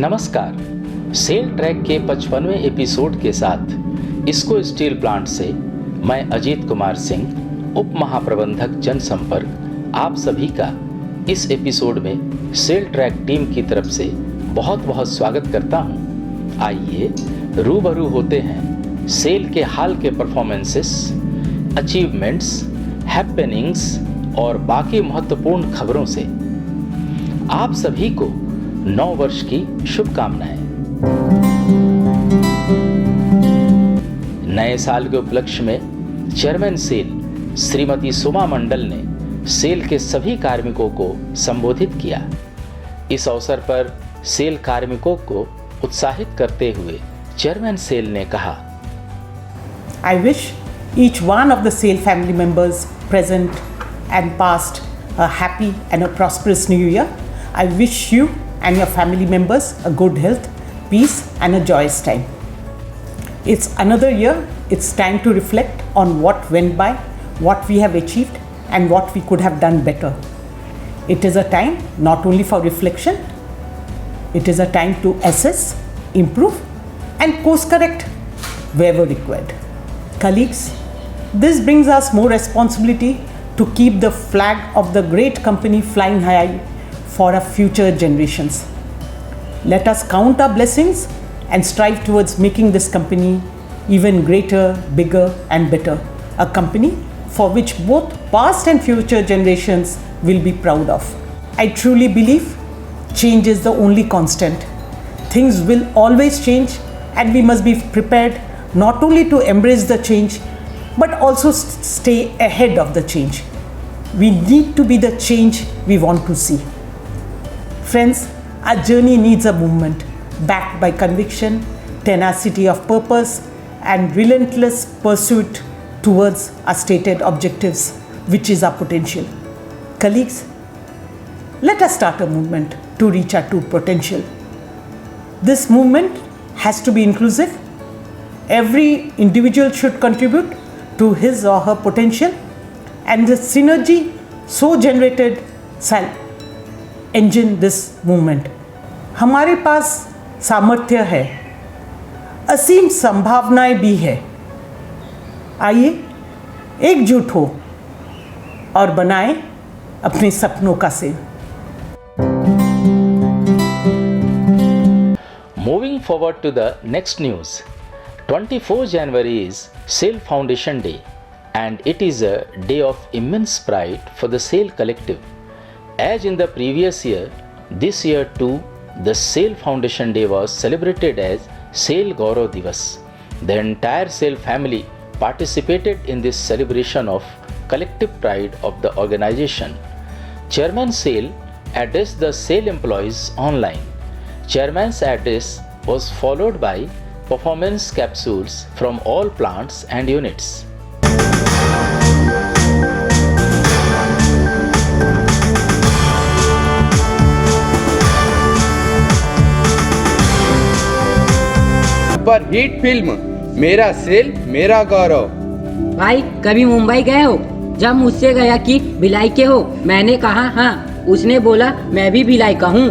नमस्कार। Cell track के 55वें episode के साथ इसको स्टील प्लांट से मैं अजीत कुमार सिंह, उप महाप्रबंधक जनसंपर्क, आप सभी का इस एपिसोड में सेल ट्रैक टीम की तरफ से बहुत बहुत स्वागत करता हूं। आइए रूबरू होते हैं सेल के हाल के परफॉर्मेंसेस, अचीवमेंट्स, हैपनिंग्स और बाकी महत्वपूर्ण खबरों से। आप सभी को नव वर्ष की शुभकामनाएं। नए साल के उपलक्ष्य में चेयरमैन सेल श्रीमती सुमा मंडल ने सेल के सभी कार्मिकों को संबोधित किया। इस अवसर पर सेल कार्मिकों को उत्साहित करते हुए चेयरमैन सेल ने कहा, I wish each one of the SAIL family members present and past a happy and a prosperous new year. I wish you and your family members a good health, peace and a joyous time. It's another year. It's time to reflect on what went by, what we have achieved and what we could have done better. It is a time not only for reflection, it is a time to assess, improve and course correct wherever required. Colleagues, this brings us more responsibility to keep the flag of the great company flying high for our future generations. Let us count our blessings and strive towards making this company even greater, bigger and better. A company for which both past and future generations will be proud of. I truly believe change is the only constant. Things will always change and we must be prepared not only to embrace the change but also stay ahead of the change. We need to be the change we want to see. Friends, our journey needs a movement backed by conviction, tenacity of purpose, and relentless pursuit towards our stated objectives, which is our potential. Colleagues, let us start a movement to reach our true potential. This movement has to be inclusive. Every individual should contribute to his or her potential, and the synergy so generated shall engine this movement. हमारे पास सामर्थ्य है, असीम संभावनाएं भी है। आइए एकजुट हो और बनाएं अपने सपनों का cell. Moving forward to the next news, 24 January is SAIL Foundation Day and it is a day of immense pride for the SAIL collective. As in the previous year, this year too, the SAIL Foundation Day was celebrated as SAIL Gaurav Divas. The entire SAIL family participated in this celebration of collective pride of the organization. Chairman SAIL addressed the SAIL employees online. Chairman's address was followed by performance capsules from all plants and units. पर hit film मेरा cell मेरा गौरव। भाई कभी मुंबई गए हो? जब मुझसे गया कि भिलाई के हो, मैंने कहा हाँ, उसने बोला मैं भी भिलाई का हूँ।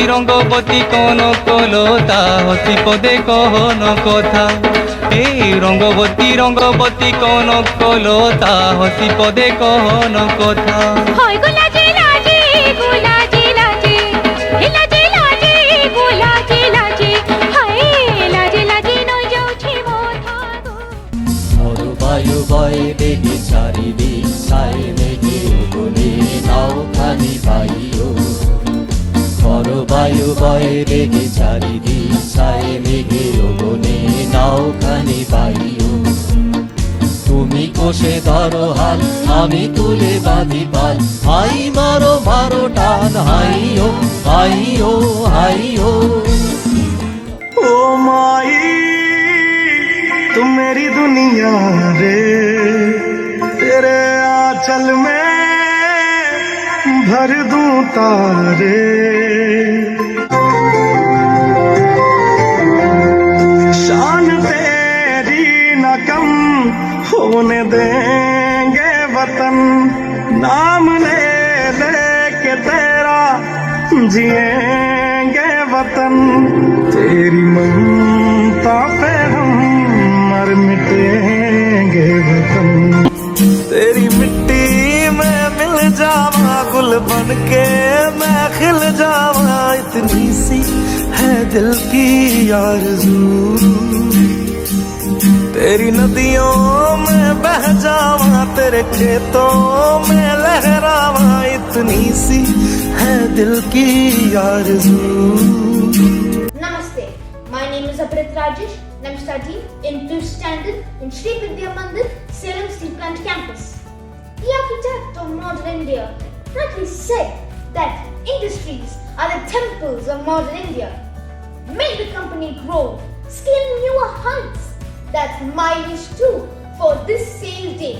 রঙ্গবতী কোন কলতা হসি পদে কহন কথা। এই রঙ্গবতী রঙ্গবতী কোন কলতা হসি পদে কহন কথা। হয় গোলাজি লাজি গোলাজি লাজি লাজি লাজি গোলাজি লাজি হায় লাজি লাজি নই যাউছি মোথা গো। মরু বায়ু বয় বেগে চারিদিক ছায় মেঘে বলে নাও খানি পাইও। মরু বায়ু বয় বেগে চারিদিক ছায় মেঘে বলে নাও নাওখানি বাইও তুমি কষে ধরো হাল আমি তুলে বাঁধি পাল হাই মারো মারো টান হাইও হাইও হাইও ओ माई तुम मेरी दुनिया रे तेरे आंचल में भर दूं तारे शान तेरी न कम होने देंगे वतन नाम ले लेके तेरा जिएंगे वतन तेरी ममता पे हम मर मिटेंगे वतन तेरी मिट्टी में मिल जावा गुल बन के मैं खिल जावा इतनी सी है दिल की आरज़ू तेरी नदियों में बह जावा तेरे खेतों में लहरावा इतनी सी है दिल की आरज़ू Namaste. My name is Aprit Rajesh and I'm studying in 5th standard in Sri Vidya Mandir, Salem Steel Plant campus. The architect of modern India rightly said that industries are the temples of modern India. Make the company grow, scale newer heights. That's my wish too for this same day.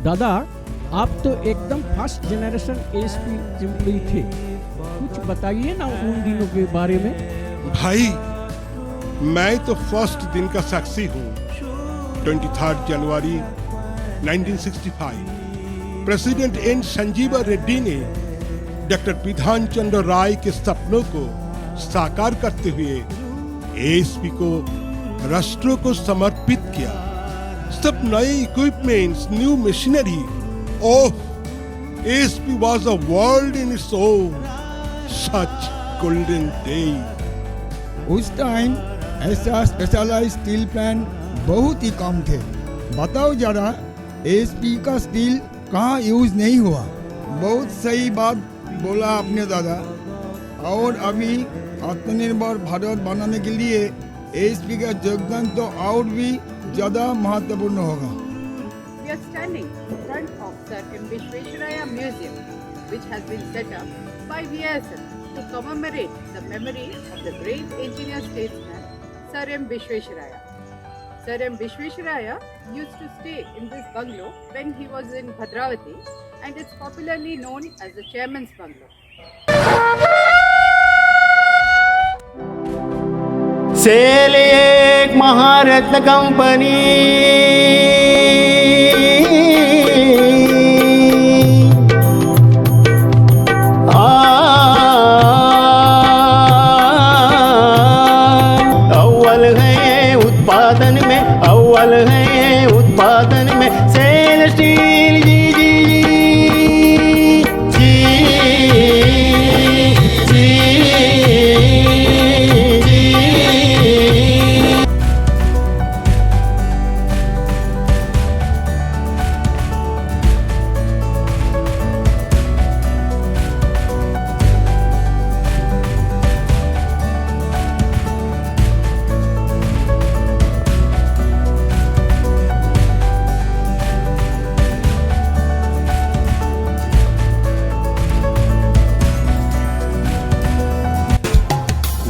दादा आप तो एकदम first generation ASP employ थे, कुछ बताइए ना उन दिनों के बारे में। भाई मैं तो फर्स्ट दिन का साक्षी हूँ। 23 जनवरी 1965 प्रेसिडेंट एन संजीवा रेड्डी ने डॉक्टर विधान चंद्र राय के सपनों को साकार करते हुए एएसपी को राष्ट्र को समर्पित किया। सब नए equipments, new machinery. Oh, ASP was a world in its own. Such golden day. उस टाइम ऐसा स्पेशलाइज्ड स्टील प्लांट बहुत ही कम थे। बताओ जरा ASP का स्टील कहाँ यूज नहीं हुआ। बहुत सही बात बोला आपने दादा। और अभी आत्मनिर्भर भारत बनाने के लिए ASP का योगदान तो और भी ज्यादा महत्वपूर्ण होगा। We are standing in front of Sir M. Vishwesharaya Museum, which has been set up by VISL to commemorate the memory of the great engineer statesman Sir M. Vishwesharaya. Sir M. Vishwesharaya used to stay in this bungalow when he was in Bhadravati, and it's popularly known as the Chairman's Bungalow. SAIL एक महारत्न company अव्वल है उत्पादन में, अव्वल है उत्पादन में सेल स्टील जी जी जी जी।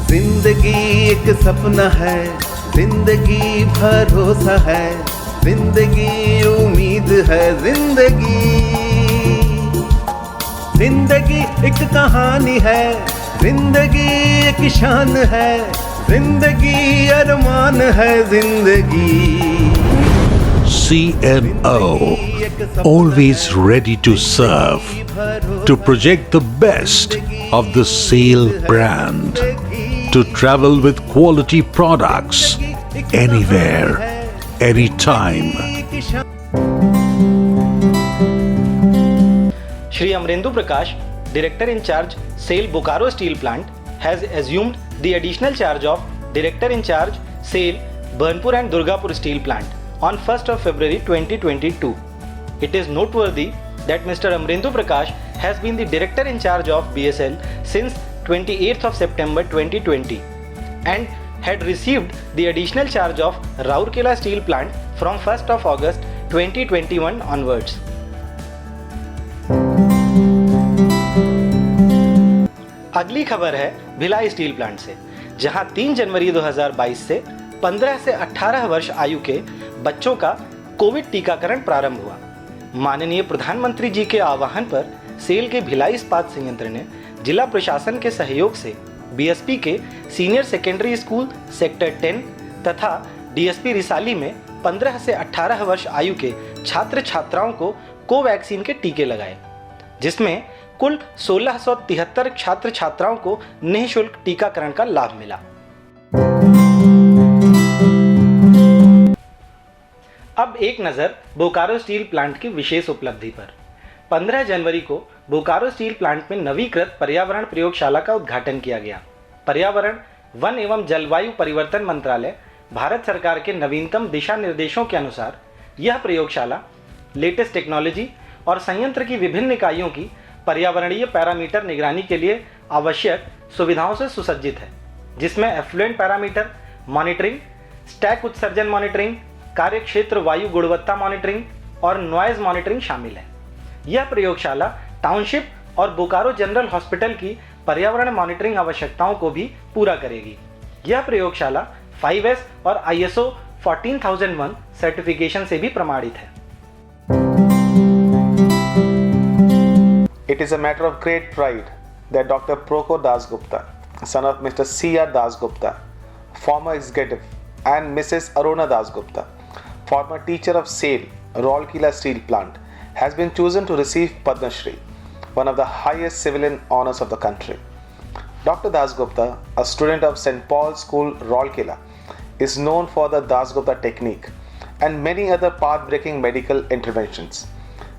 जिंदगी एक सपना है, जिंदगी भरोसा है, जिंदगी उम्मीद है, जिंदगी एक कहानी है, जिंदगी एक शान है, जिंदगी अरमान है, जिंदगी। CMO, always ready to serve, to project the best of the SAIL brand, to travel with quality products, anywhere, anytime. Shri Amrendu Prakash, Director in charge, SAIL Bokaro Steel Plant, has assumed the additional charge of Director in charge, SAIL Burnpur and Durgapur Steel Plant on 1st of February 2022. It is noteworthy that Mr. Amrendu Prakash has been the Director in charge of BSL since 28th of September 2020 and had received the additional charge of Rourkela Steel Plant from 1st of August 2021 onwards. अगली खबर है Bhilai steel plant से, जहां 3 जनवरी 2022 से 15 से 18 वर्ष आयु के बच्चों का कोविड टीकाकरण प्रारंभ हुआ। माननीय प्रधानमंत्री जी के आह्वान पर सेल के भिलाई इस्पात संयंत्र ने जिला प्रशासन के सहयोग से बीएसपी के सीनियर सेकेंडरी स्कूल सेक्टर 10 तथा डीएसपी रिसाली में 15 से 18 वर्ष आयु के छात्र छात्राओं को कोवैक्सीन के टीके लगाए, जिसमें कुल 1673 छात्र छात्राओं को निःशुल्क टीकाकरण का लाभ मिला। अब एक नज़र बोकारो स्टील प्लांट की विशेष उपलब्धि पर। 15 जनवरी को बोकारो स्टील प्लांट में नवीकृत पर्यावरण प्रयोगशाला का उद्घाटन किया गया। पर्यावरण, वन एवं जलवायु परिवर्तन मंत्रालय भारत सरकार के नवीनतम दिशा निर्देशों के अनुसार यह प्रयोगशाला लेटेस्ट टेक्नोलॉजी और संयंत्र की विभिन्न इकाइयों की पर्यावरणीय पैरामीटर निगरानी के लिए आवश्यक सुविधाओं से सुसज्जित है, जिसमें एफ्लुएंट पैरामीटर मॉनिटरिंग, स्टैक उत्सर्जन मॉनिटरिंग, कार्यक्षेत्र वायु गुणवत्ता मॉनिटरिंग और नॉइज मॉनिटरिंग शामिल है। यह प्रयोगशाला टाउनशिप और बोकारो जनरल हॉस्पिटल की पर्यावरण मॉनिटरिंग आवश्यकताओं को भी पूरा करेगी। यह प्रयोगशाला 5S और ISO 14001 सर्टिफिकेशन से भी प्रमाणित है। It is a matter of great pride that Dr. Proko Dasgupta, son of Mr. C.R. Dasgupta, former executive, and Mrs. Aruna Dasgupta, former teacher of SAIL, Rourkela Steel Plant, has been chosen to receive Padma Shri, one of the highest civilian honors of the country. Dr. Dasgupta, a student of St. Paul's School, Rourkela, is known for the Dasgupta technique and many other path-breaking medical interventions.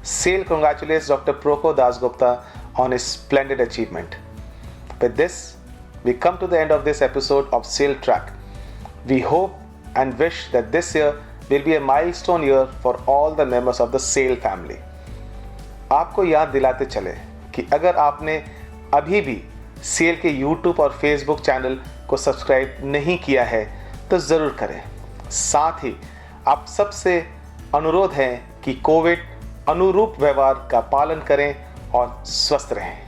SAIL congratulates Dr. Proko Dasgupta on his splendid achievement. With this, we come to the end of this episode of SAIL Track. We hope and wish that this year will be a milestone year for all the members of the SAIL family. आपको याद दिलाते चले कि अगर आपने अभी भी SAIL के YouTube और Facebook चैनल को सब्सक्राइब नहीं किया है तो ज़रूर करें। साथ ही आप सबसे अनुरोध है कि कोविड अनुरूप व्यवहार का पालन करें और स्वस्थ रहें।